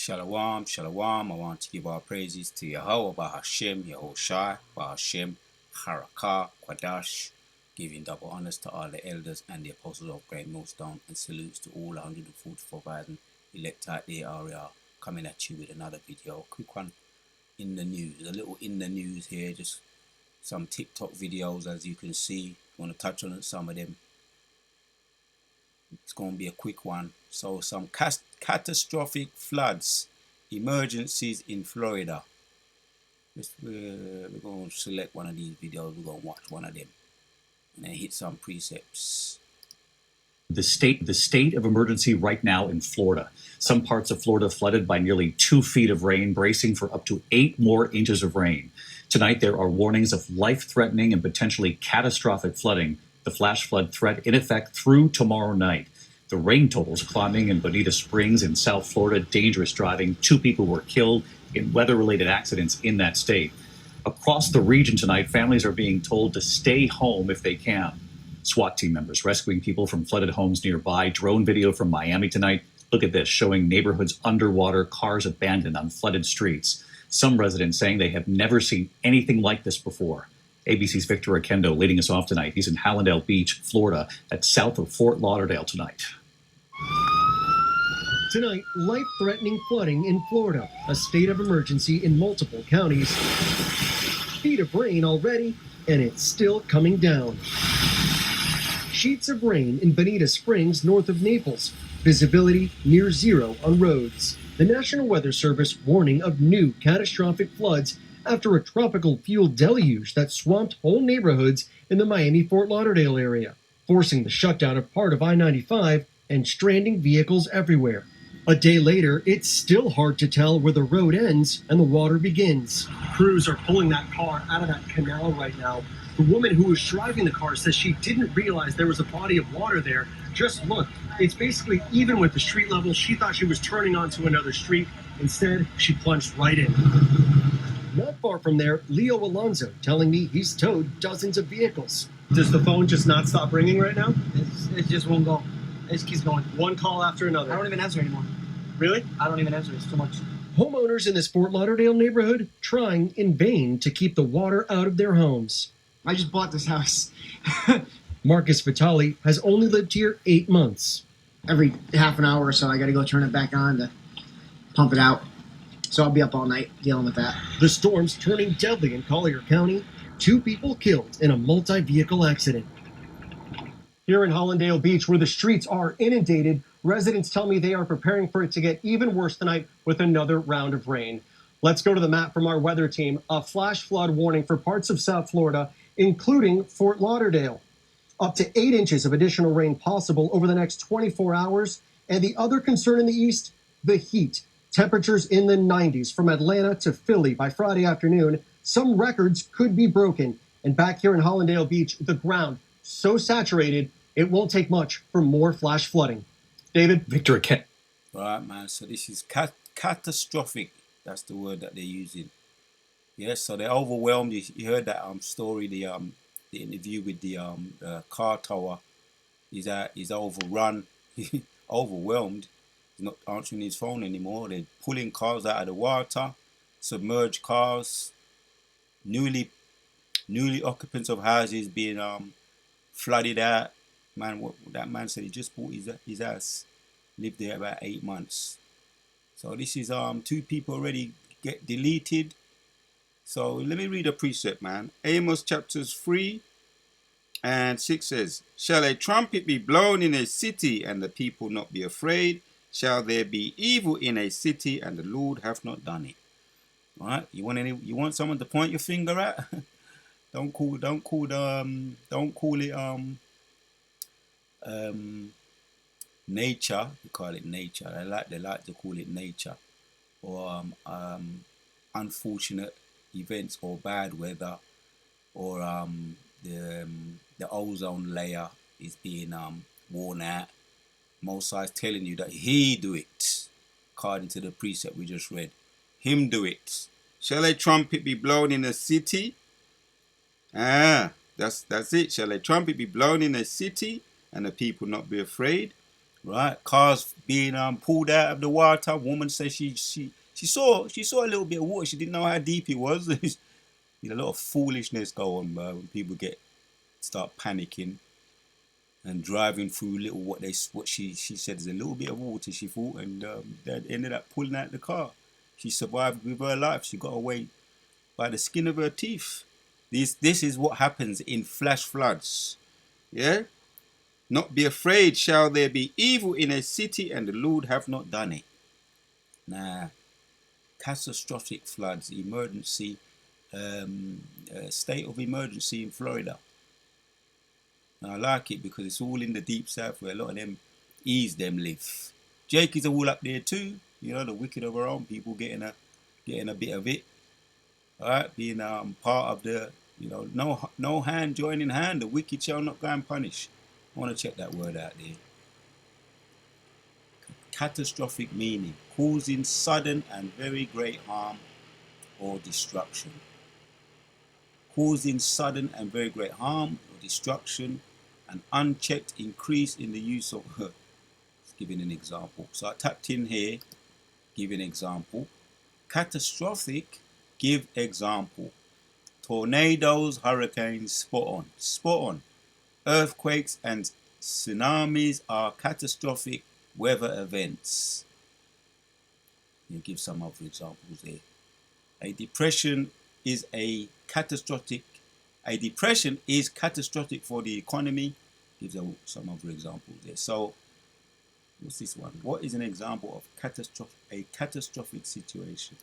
Shalom, shalom. I want to give our praises to Yahweh, Bahashem, Yahushai, Bahashem, Harakah, Quadash, giving double honors to all the elders and the apostles of Great Millstone, and salutes to all 144,000 elect out there are coming at you with another video. A quick one in the news, a little in the news here, just some TikTok videos as you can see. Want to touch on some of them. It's going to be a quick one. So some catastrophic floods, emergencies in Florida. We're going to select one of these videos. We're going to watch one of them and then hit some precepts. The state of emergency right now in Florida. Some parts of Florida flooded by nearly 2 feet of rain, bracing for up to 8 more inches of rain. Tonight, there are warnings of life-threatening and potentially catastrophic flooding. The flash flood threat in effect through tomorrow night. The rain totals climbing in Bonita Springs in South Florida. Dangerous driving. 2 people were killed in weather-related accidents in that state. Across the region tonight, families are being told to stay home if they can. SWAT team members rescuing people from flooded homes nearby. Drone video from Miami tonight. Look at this, showing neighborhoods underwater, cars abandoned on flooded streets. Some residents saying they have never seen anything like this before. ABC's Victor Akendo leading us off tonight. He's in Hallandale Beach, Florida, at south of Fort Lauderdale tonight. Tonight, life-threatening flooding in Florida, a state of emergency in multiple counties. Feet of rain already, and it's still coming down. Sheets of rain in Bonita Springs, north of Naples. Visibility near zero on roads. The National Weather Service warning of new catastrophic floods after a tropical fuel deluge that swamped whole neighborhoods in the Miami-Fort Lauderdale area, forcing the shutdown of part of I-95 and stranding vehicles everywhere. A day later, it's still hard to tell where the road ends and the water begins. Crews are pulling that car out of that canal right now. The woman who was driving the car says she didn't realize there was a body of water there. Just look, it's basically even with the street level. She thought she was turning onto another street. Instead, she plunged right in. Not far from there, Leo Alonzo telling me he's towed dozens of vehicles. Does the phone just not stop ringing right now? It just won't go. It just keeps going. One call after another. I don't even answer anymore. Really? I don't even answer. It's too much. Homeowners in this Fort Lauderdale neighborhood trying in vain to keep the water out of their homes. I just bought this house. Marcus Vitali has only lived here 8 months. Every half an hour or so, I got to go turn it back on to pump it out. So I'll be up all night dealing with that. The storm's turning deadly in Collier County. 2 people killed in a multi-vehicle accident. Here in Hallandale Beach, where the streets are inundated, residents tell me they are preparing for it to get even worse tonight with another round of rain. Let's go to the map from our weather team. A flash flood warning for parts of South Florida, including Fort Lauderdale. Up to 8 inches of additional rain possible over the next 24 hours. And the other concern in the east, the heat. Temperatures in the 90s from Atlanta to Philly by Friday afternoon. Some records could be broken. And back here in Hallandale Beach, the ground so saturated, it won't take much for more flash flooding. David? Victor Akendo. Right, man. So this is catastrophic. That's the word that they're using. Yes, so they're overwhelmed. You heard that story, the interview with the car tower. He's overrun, overwhelmed. He's not answering his phone anymore. They're pulling cars out of the water, submerged cars, newly occupants of houses being flooded out. Man, what that man said, he just bought his house, lived there about 8 months. So this is 2 people already get deleted. So let me read a precept, man. Amos chapters 3 and 6 says, "Shall a trumpet be blown in a city, and the people not be afraid? Shall there be evil in a city, and the Lord hath not done it?" All right. You want someone to point your finger at? Don't call it nature. You call it nature. They like to call it nature, or unfortunate events or bad weather, or the ozone layer is being worn out. Mosai's telling you that he do it, according to the precept we just read. Him do it. Shall a trumpet be blown in a city? That's it. Shall a trumpet be blown in a city, and the people not be afraid? right? Cars being pulled out of the water. Woman says she saw a little bit of water. She didn't know how deep it was. A lot of foolishness go on when people start panicking and driving through what she said is a little bit of water she thought, and they ended up pulling out the car. She survived with her life. She got away by the skin of her teeth. This is what happens in flash floods. Yeah? Not be afraid, shall there be evil in a city, and the Lord have not done it. Nah. Catastrophic floods, emergency, state of emergency in Florida. And I like it because it's all in the deep south where a lot of them live. Jake is all up there too. The wicked of our own people getting a bit of it. All right, being part of the, no hand joining hand. The wicked shall not go unpunished. I want to check that word out there. Catastrophic meaning, causing sudden and very great harm or destruction. Causing sudden and very great harm or destruction, an unchecked increase in the use of her. Let's give an example. So I tapped in here, give an example. Catastrophic, give example. Tornadoes, hurricanes, spot on. Earthquakes and tsunamis are catastrophic weather events. You give some other examples there. A depression is catastrophic for the economy. Gives some other examples there. So, what's this one? What is an example of a catastrophic situation?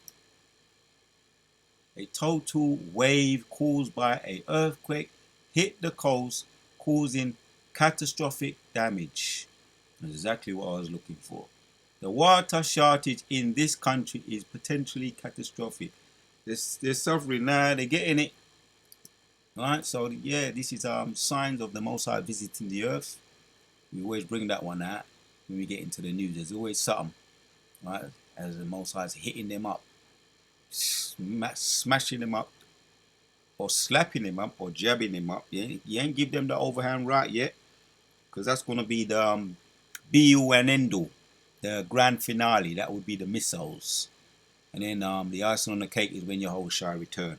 A total wave caused by an earthquake hit the coast, causing catastrophic damage. That's exactly what I was looking for. The water shortage in this country is potentially catastrophic. They're suffering now, they're getting it. Alright, so yeah, this is signs of the Most High visiting the earth. We always bring that one out when we get into the news. There's always something, right? As the Most High is hitting them up, smashing them up, or slapping them up, or jabbing them up. You ain't give them the overhand right yet, because that's going to be the be-all and end-all, the grand finale. That would be the missiles. And then the icing on the cake is when Yahushua return.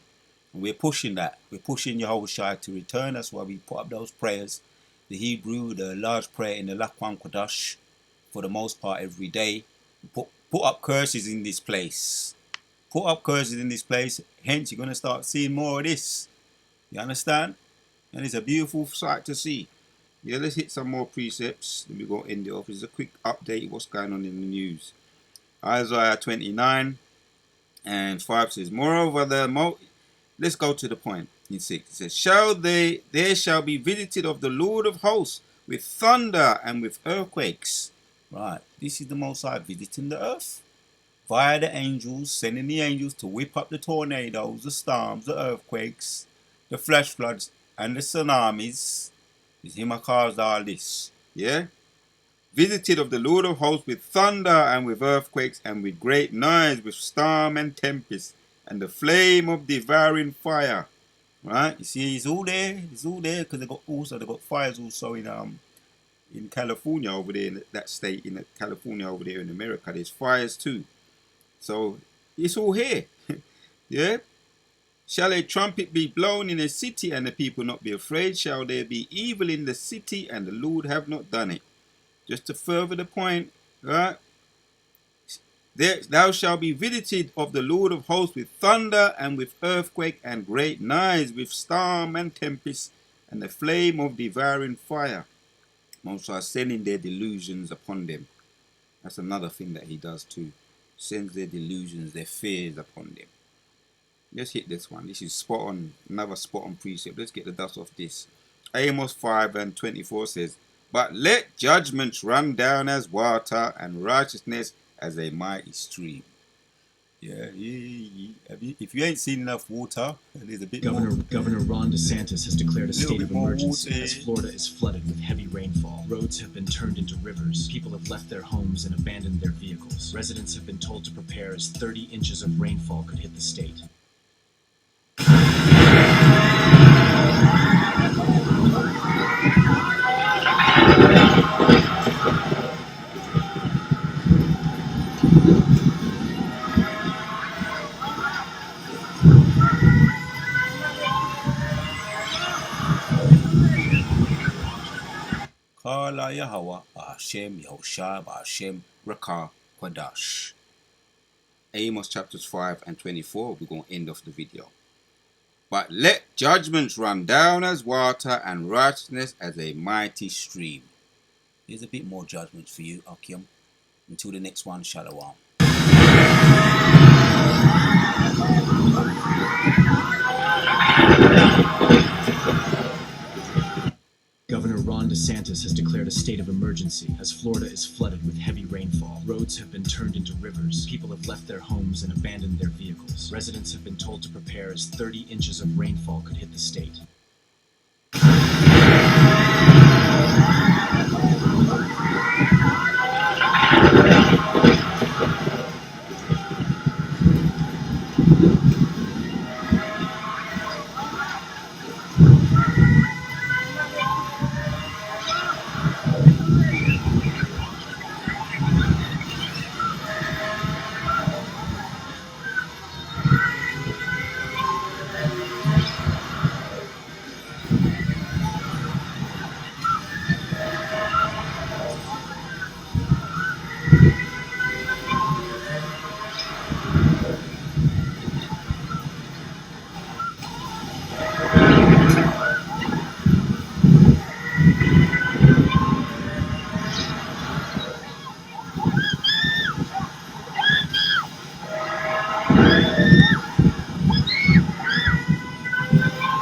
And we're pushing that. We're pushing Yahushua to return. That's why we put up those prayers. The Hebrew, the large prayer in the Laquan Kodash, for the most part every day. Put up curses in this place. Put up curses in this place. Hence, you're going to start seeing more of this. You understand? And it's a beautiful sight to see. Yeah, let's hit some more precepts. Then we're going to end it off. It's a quick update of what's going on in the news. Isaiah 29 and 5 says, moreover, let's go to the point in 6. It says, there shall be visited of the Lord of hosts with thunder and with earthquakes. Right, this is the Most High visiting the earth via the angels, sending the angels to whip up the tornadoes, the storms, the earthquakes, the flash floods, and the tsunamis. It's him who caused all this. Yeah? Visited of the Lord of hosts with thunder and with earthquakes and with great noise, with storm and tempest, and the flame of devouring fire. Right? You see, it's all there. It's all there because they got fires also in California over there, in that state, in California over there in America. There's fires too. So it's all here. Yeah? Shall a trumpet be blown in a city and the people not be afraid? Shall there be evil in the city and the Lord have not done it? Just to further the point, right? Thou shalt be visited of the Lord of hosts with thunder and with earthquake and great noise, with storm and tempest and the flame of devouring fire. Most are sending their delusions upon them. That's another thing that he does too. Sends their delusions, their fears upon them. Let's hit this one. This is spot on, another spot on precept. Let's get the dust off this. Amos 5 and 24 says, but let judgments run down as water and righteousness as a mighty stream. Yeah. If you ain't seen enough water, there's a bit Governor Ron DeSantis has declared a state of emergency water. as Florida is flooded with heavy rainfall. Roads have been turned into rivers. People have left their homes and abandoned their vehicles. Residents have been told to prepare as 30 inches of rainfall could hit the state. Kala Yahweh Hashem Yahushua Hashem Rakah Kwadash. Amos chapters 5 and 24. We're going to end off the video. But let judgments run down as water and righteousness as a mighty stream. Here's a bit more judgment for you, Akim. Until the next one, Shalom. Governor Ron DeSantis has declared a state of emergency as Florida is flooded with heavy rainfall. Roads have been turned into rivers. People have left their homes and abandoned their vehicles. Residents have been told to prepare as 30 inches of rainfall could hit the state.